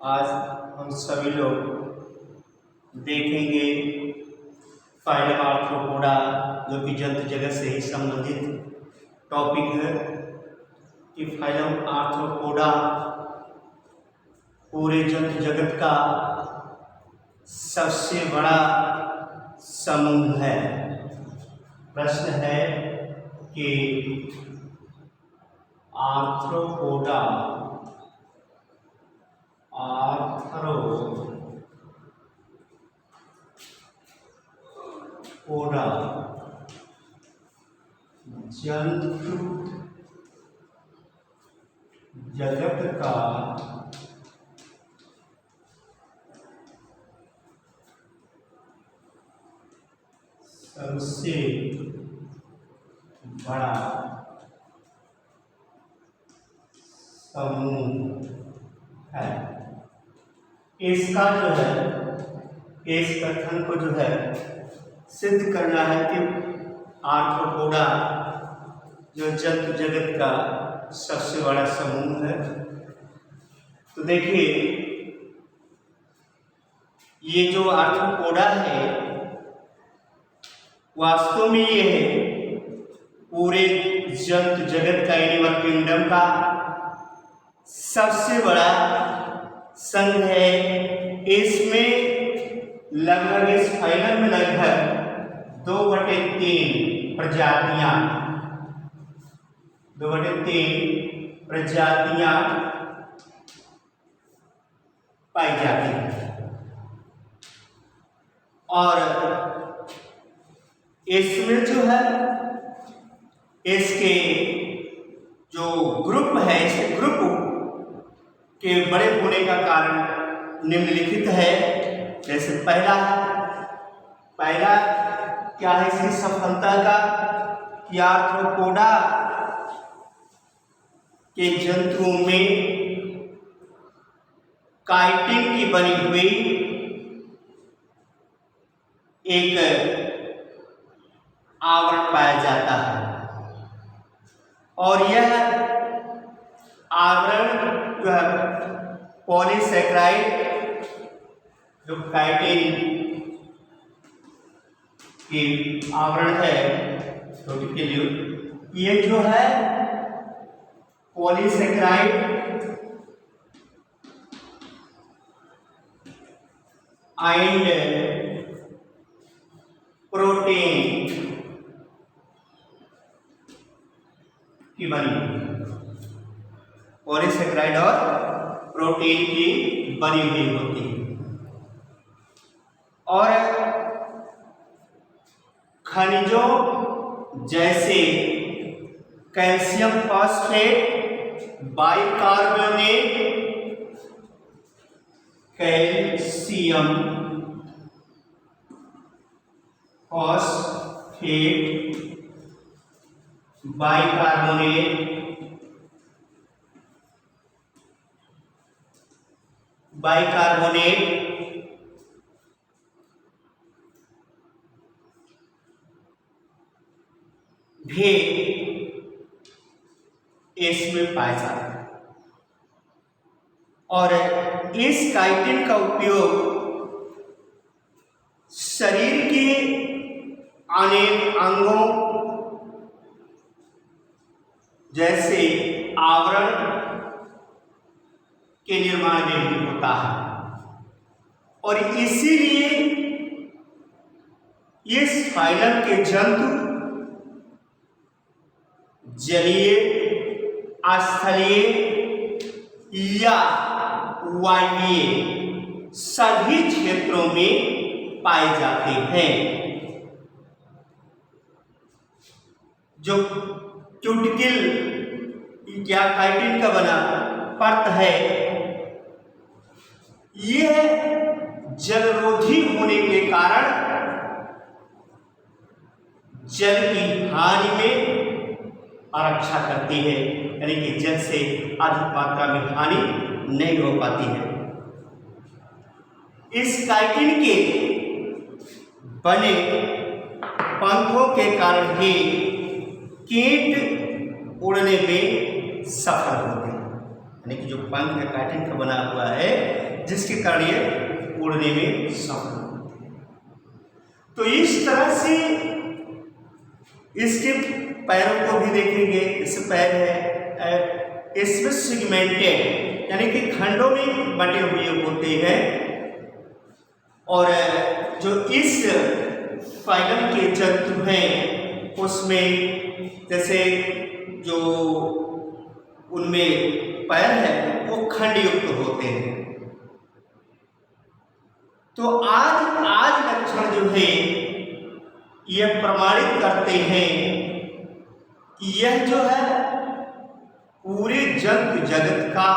आज हम सभी लोग देखेंगे फाइलम आर्थ्रोपोडा, जो कि जंतु जगत से ही संबंधित टॉपिक है कि फाइलम आर्थ्रोपोडा पूरे जंतु जगत का सबसे बड़ा समूह है। प्रश्न है कि आर्थ्रोपोडा जंतु जगत का सबसे बड़ा समूह है। इसका जो है, इस कथन को जो है सिद्ध करना है कि आर्थ्रोपोडा जो जंतु जगत का सबसे बड़ा समूह है। तो देखिए, ये जो आर्थ्रोपोडा है वास्तव में ये है पूरे जंतु जगत का, एनिमल किंगडम का सबसे बड़ा संघ है। इसमें लगभग, इस फाइलम में लगभग 2/3 प्रजातियां पाई जाती हैं। और इसमें जो है, इसके जो ग्रुप है, इस ग्रुप के बड़े होने का कारण निम्नलिखित है। जैसे पहला क्या है इसकी सफलता का, कि आर्थ्रोपोडा के जंतुओं में काइटिन की बनी हुई एक आवरण पाया जाता है। और यह आवरण जो है पॉलीसैकेराइड, जो काइटिन की आवरण है, तो के लिए ये जो है पॉलीसैकेराइड एंड प्रोटीन की बनी, पॉलीसैकेराइड और प्रोटीन की बनी हुई होती है। और खनिजों जैसे calcium phosphate, bicarbonate, calcium phosphate, bicarbonate भी इसमें पाया जाता है। और इस काइटिन का उपयोग शरीर के अनेक अंगों जैसे आवरण के निर्माण में भी होता है। और इसीलिए इस फाइलम के जंतु जलीय, स्थलीय या वायवीय सभी क्षेत्रों में पाए जाते हैं। जो क्यूटिकल या काइटिन का बना परत है, यह जलरोधी होने के कारण जल की हानि में आरक्षा करती है, यानी कि जल से अधिक मात्रा में हानि नहीं हो पाती है। इस काइटिन के बने पंखों के कारण ही कीट उड़ने में सफल होते हैं। यानी कि जो पंख है काइटिन का बना हुआ है, जिसके कारण ये उड़ने में सफल होते हैं। तो इस तरह से इसके पैरों को भी देखेंगे, इस पैर है, इसमें सेगमेंटेड यानी कि खंडों में बटे हुए होते हैं। और जो इस फाइलम के जंतु हैं उसमें जैसे जो उनमें पैर है वो खंड युक्त होते हैं। तो आज लक्षण जो है यह प्रमाणित करते हैं कि यह जो है पूरे जंतु जगत का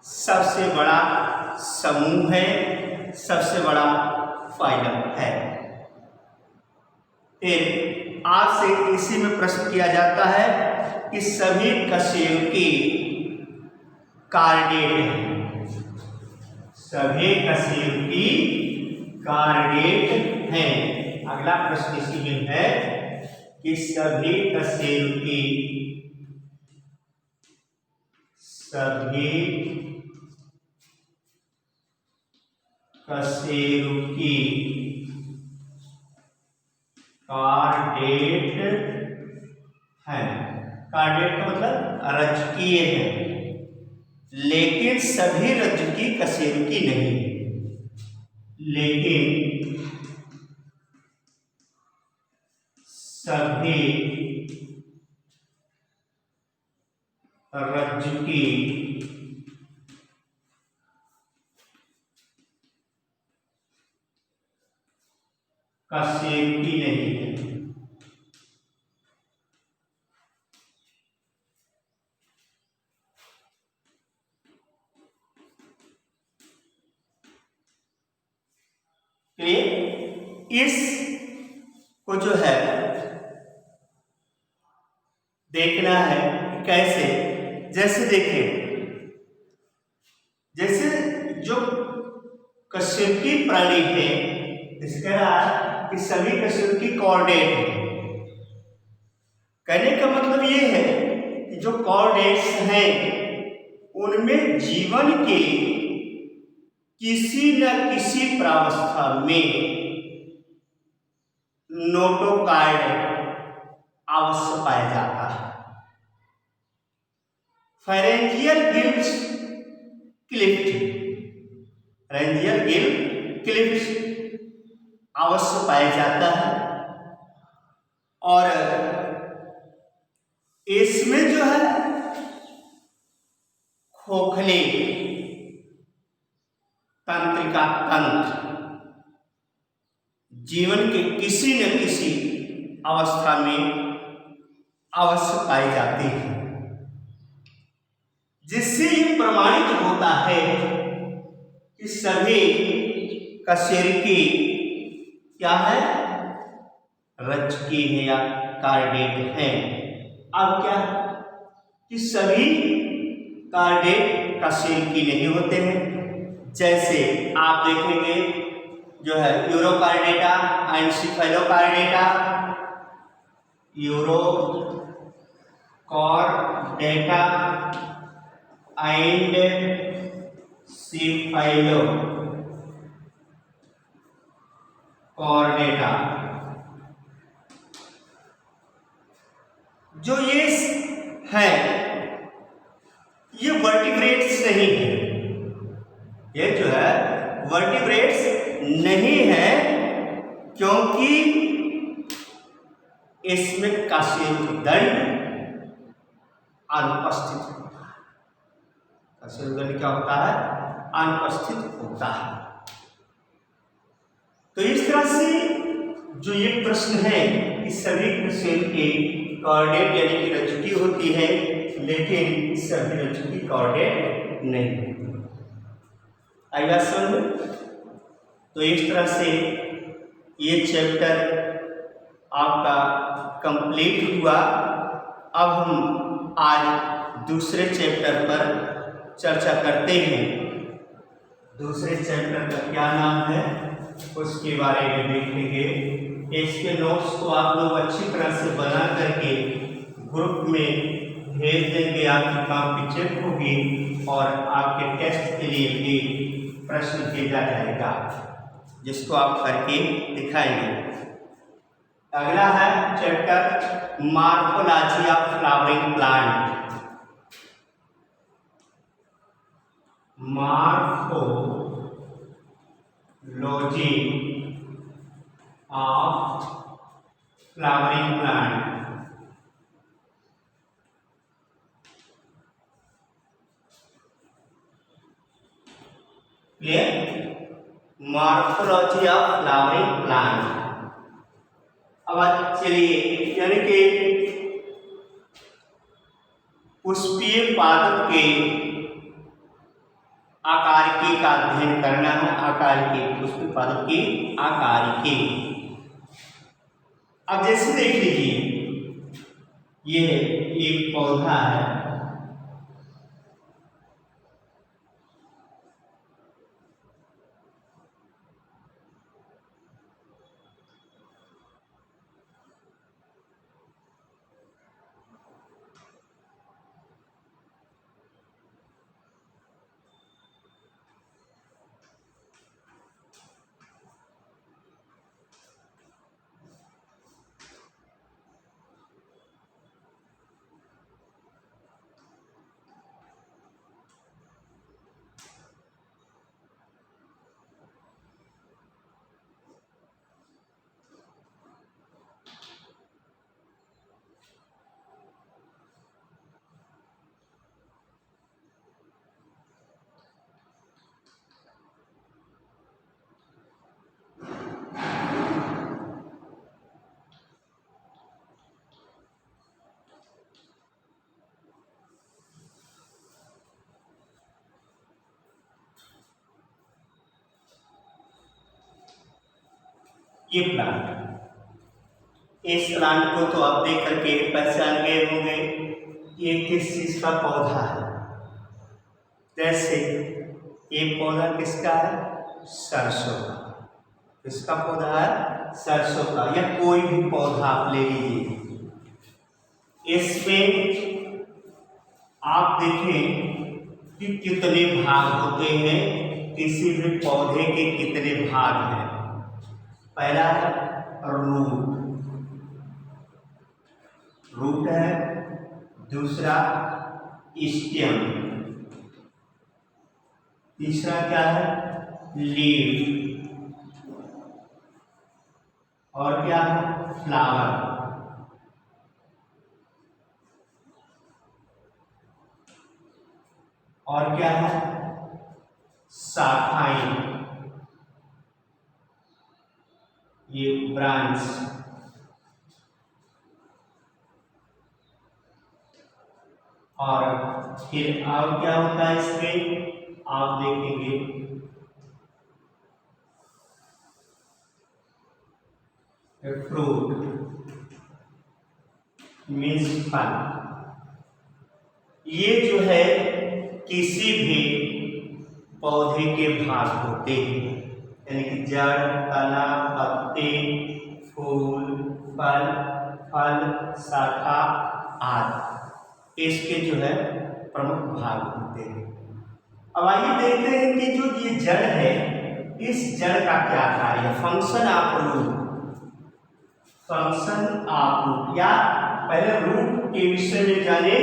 सबसे बड़ा समूह है, सबसे बड़ा फाइलम है। फिर आपसे इसी में प्रश्न किया जाता है कि सभी कशेरुकी कार्डेट हैं, सभी कशेरुकी कार्डेट हैं। अगला प्रश्न इसी में है कि सभी कशेरुकी कार्डेट हैं। कार्डेट का मतलब रज्जुकीय है, लेकिन सभी रज्जुकी कशेरुकी नहीं, लेकिन सभी रज्जुकी कशेरुकी नहीं है। तो इस को जो है देखना है कैसे, जैसे देखें, जैसे जो कशेरुकी प्राणी है इसका कि सभी कशेरुकी कॉर्डेट है। कहने का मतलब ये है कि जो कॉर्डेट्स हैं उनमें जीवन के किसी न किसी प्रावस्था में नोटोकार्ड अवश्य पाया जाता है। Pharyngeal gills Clift, pharyngeal Gill Clift अवश्य पाया जाता है। और इसमें जो है खोखले तंत्रिका तंत्र जीवन के किसी न किसी अवस्था में अवश्य पाई जाती है, जिससे ये प्रमाणित होता है कि सभी कशेरुकी क्या है, रज्जुकी है या कार्डेट है। अब क्या कि सभी कार्डेट कशेरुकी नहीं होते हैं। जैसे आप देखेंगे जो है यूरोकार्डेटा एंड सिफेलोकार्डेटा, यूरोकार्डेटा एंड सिफेलोकार्डेटा, जो ये है ये वर्टिब्रेट्स नहीं है, ये जो है वर्टिब्रेट्स नहीं है, क्योंकि इसमें कशेरुकदंड अनुपस्थित होता है। कशेरुकदंड क्या होता है, अनुपस्थित होता है। तो इस तरह से जो ये प्रश्न है कि सभी कशेरुकी कॉर्डेट यानी कि रज्जुकी होती है, लेकिन सभी रज्जुकी कॉर्डेट नहीं होती। आइए समझ में। तो इस तरह से ये चैप्टर आपका कंप्लीट हुआ। अब हम आज दूसरे चैप्टर पर चर्चा करते हैं। दूसरे चैप्टर का क्या नाम है उसके बारे में देखेंगे। इसके नोट्स को आप लोग अच्छी तरह से बना करके ग्रुप में भेज देंगे, आपकी कॉपी चेक होगी और आपके टेस्ट के लिए भी प्रश्न भेजा जाएगा जिसको आप करके दिखाएंगे। अगला है chapter morphology of flowering plant. Morphology of flowering plant. Clear? Morphology of flowering plant. अब चलिए, यानी कि पुष्पीय पादप के आकारिकी का अध्ययन करना है। आकारिकी, पुष्पीय पादप की आकारिकी। अब जैसे देख लीजिए, ये एक पौधा है, ये प्लांट। इस प्लांट को तो आप देख करके पहचान गए होंगे, ये किस चीज का पौधा है। जैसे ये पौधा किसका है? सरसों का। किसका पौधा है? सरसों का। या कोई भी पौधा आप ले लीजिए, इसमें आप देखें कि कितने भाग होते हैं। किसी भी पौधे के कितने भाग हैं? पहला है रूट, रूट है। दूसरा स्टेम। तीसरा क्या है? लीफ। और क्या है? फ्लावर। और क्या है? शाखाएं, ये ब्रांच। और फिर और क्या होता है इसमें? आप देखेंगे फ्रूट मीन्स फल। ये जो है किसी भी पौधे के भाग होते हैं, यानी कि जड़, तना, पत्ते, फूल, फल, फल, शाखा आदि, इसके जो है प्रमुख भाग होते हैं। अब आइए देखते हैं कि जो ये जड़ है, इस जड़ का क्या कार्य है? Function of root. Function of root, या पहले रूट के विषय में जाने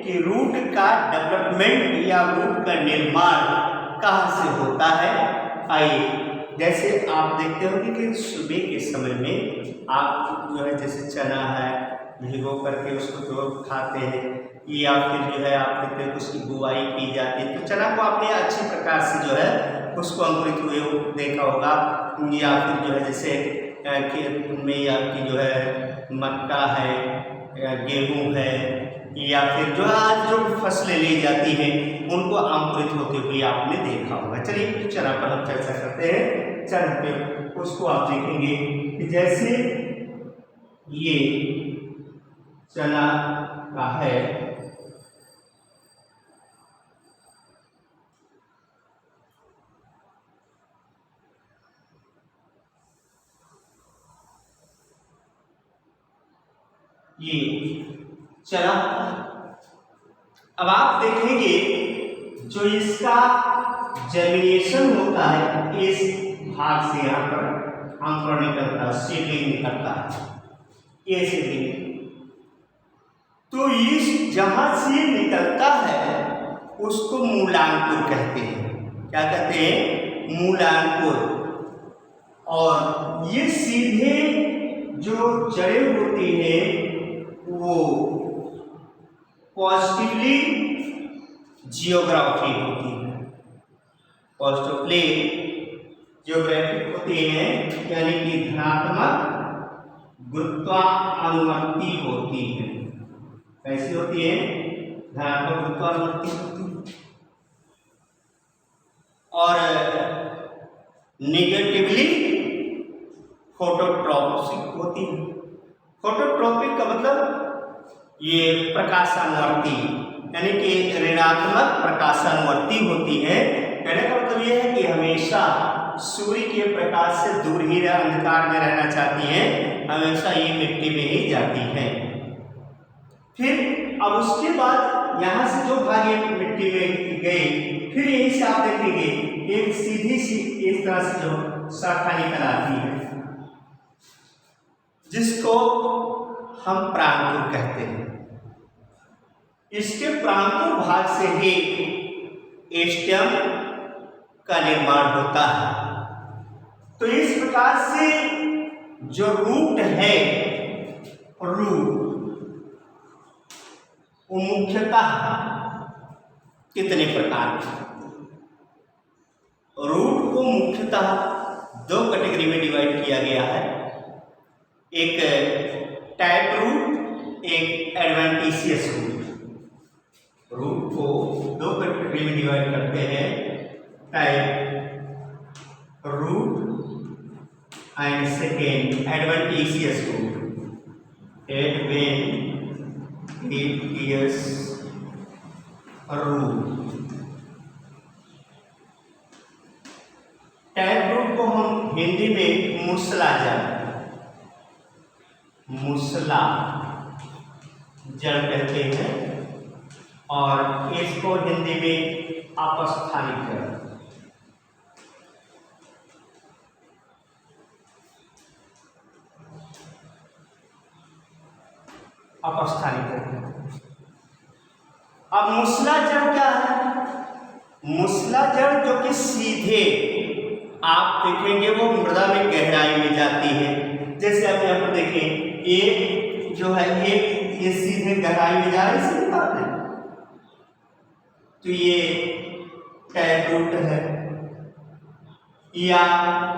कि रूट का डेवलपमेंट या रूट का निर्माण कहाँ से होता है। आइए, जैसे आप देखते होंगे कि सुबह के समय में आप जो है जैसे चना है, भिगो करके उसको जो खाते हैं, या फिर जो है आप देखते हैं उसकी बुआई की जाती है। तो चना को आपने अच्छी प्रकार से जो है उसको अंकुरित हुए देखा होगा, या फिर जो है जैसे खेत में आपकी जो है मक्का है, गेहूँ है, या फिर जो आज जो फसलें ली जाती हैं उनको अंकुरित होते हुए आपने देखा होगा। चलिए चना पर हम चर्चा करते हैं। चना पे उसको आप देखेंगे कि जैसे ये चना का है, ये चना अब आप देखेंगे जो इसका जर्मिनेशन होता है इस भाग से यहाँ पर अंकुर निकलता है, सीडलिंग निकलता है, ये सीडलिंग। तो इस जहां से निकलता है उसको मूलांकुर कहते हैं। क्या कहते हैं? मूलांकुर। और ये सीधे जो जड़ें होती हैं वो पॉजिटिवली जियोग्राफी होती है, पॉजिटिवली जियोग्राफिक होती है, यानी कि धनात्मक गुरुत्वानुवर्ती होती है। कैसी होती है? धनात्मक गुरुत्वानुवर्ती होती है। और निगेटिवली फोटोट्रॉपिक होती है। फोटोट्रॉपिक का मतलब ये प्रकाशानुवर्ती, यानी कि ऋणात्मक प्रकाशानुवर्ती होती है। कहने का मतलब ये है कि हमेशा सूर्य के प्रकाश से दूर ही अंधकार में रहना चाहती हैं, हमेशा ये मिट्टी में ही जाती हैं। फिर अब उसके बाद यहाँ से जो भाग मिट्टी में गई, फिर यहीं से आप देखेंगे एक सीधी सी इस तरह से जो शाखा निकल आती है, जिसको हम प्रांकुर कहते हैं। इसके प्रांकुर भाग से ही स्टेम का निर्माण होता है। तो इस प्रकार से जो रूट है, रूट वो मुख्यतः कितने प्रकार के? रूट को मुख्यतः दो कैटेगरी में डिवाइड किया गया है, एक टाइप रूट, एक एडवेंटिशियस रूट। रूट को दो कैटेगरी में डिवाइड करते हैं, type root and second adventitious root. Adventitious root. Type root को हम हिंदी में मूसला जड़, मूसला जड़ कहते हैं, और इसको हिंदी में अपस्थानिक जड़, अपस्थानिक जड़। अब मूसला जड़ क्या है? मूसला जड़ जो कि सीधे आप देखेंगे वो मृदा में गहराई में जाती है। जैसे आप यहाँ पर देखें, एक जो है एक ये सीधे गहराई में जा रही है, बात है। तो ये टैप रूट है। या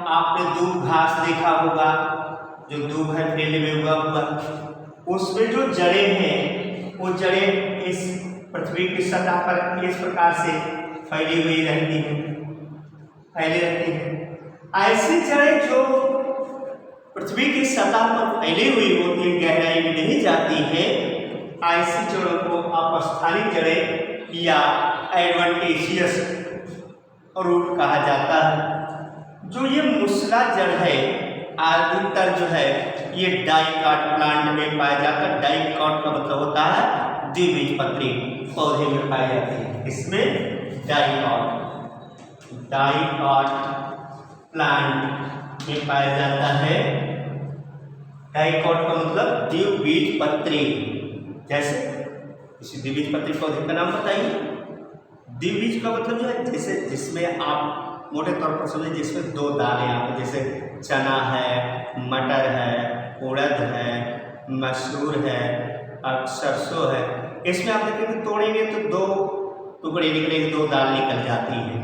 आपने दूब घास देखा होगा, जो दूब है फील्ड में उगा हुआ, उसमें जो जड़ें हैं वो जड़ें इस पृथ्वी की सतह पर इस प्रकार से फैली हुई रहती हैं, फैली रहती हैं। ऐसी जड़ें जो पृथ्वी की सतह पर फैली हुई होती है, गहराई में नहीं जाती है, ऐसी जड़ों को अपस्थानिक जड़ें या एडवेंटिशियस रूट कहा जाता है। जो ये मूसला जड़ है अधिकतर जो है ये डाइकॉट प्लांट में पाया जाता है। डाइकॉट का मतलब होता है द्विबीजपत्री पौधे में पाई जाती है। इसमें डाइकॉट प्लांट में पाया जाता है। डाइकॉट का मतलब द्विबीजपत्री। जैसे इसी द्विबीजपत्री पौधे का नाम बताइए। द्विबीज का मतलब जो है जैसे जिसमें आप मोटे तौर पर समझिए, जिसमें दो दाने आते, जैसे चना है, मटर है, उड़द है, मसूर है और सरसों है। इसमें आप देखेंगे तोड़ेंगे तो दो टुकड़े निकलेंगे, दो दाल निकल जाती है।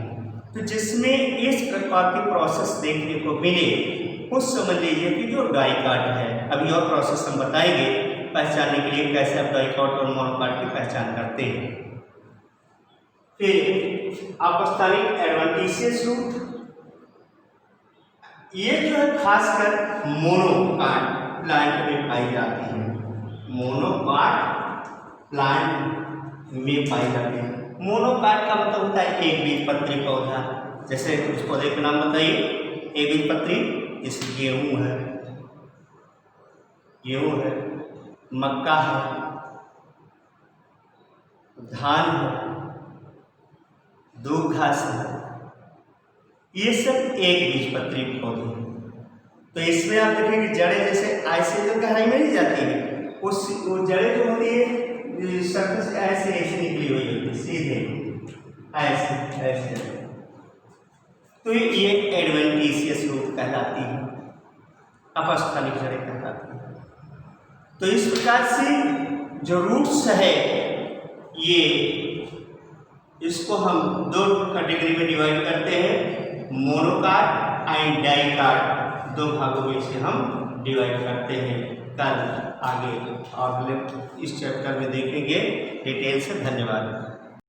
तो जिसमें इस प्रकार की प्रोसेस देखने को मिले, उस समझ लीजिए कि जो डाइकॉट है। अभी और प्रोसेस हम बताएंगे पहचानने के लिए कैसे आप डाइकॉट और मोनोकॉट की पहचान करते हैं। फिर अपस्थानिक एडवेंटिशियस रूट, ये जो है खासकर मोनोकॉट प्लांट में पाई जाती है। मोनोकॉट प्लांट में पाई जाती है। मोनोकॉट का मतलब होता है एक बीजपत्री पौधा। जैसे उस पौधे का नाम बताइए, एक बीजपत्री। जैसे गेहूँ है, गेहूँ है, मक्का है, धान है, दूब घास है, ये सब एक बीजपत्री पौधे हैं। तो इसमें आप देखेंगे जड़ें जैसे ऐसे जो गहराई में नहीं जाती है, वो जड़ें जो होती है सरफेस ऐसे ऐसे निकली हुई होती है, सीधे ऐसे ऐसे। तो ये एडवेंटिशियस रूट कहलाती है, अपस्थानिक जड़ें कहलाती है। तो इस प्रकार से जो रूट्स है ये, इसको हम दो कैटेगरी में डिवाइड करते हैं, मोनोकार्ड एंड डाइकार्ड, दो भागों में से हम डिवाइड करते हैं। कल आगे अगले इस चैप्टर में देखेंगे डिटेल से। धन्यवाद।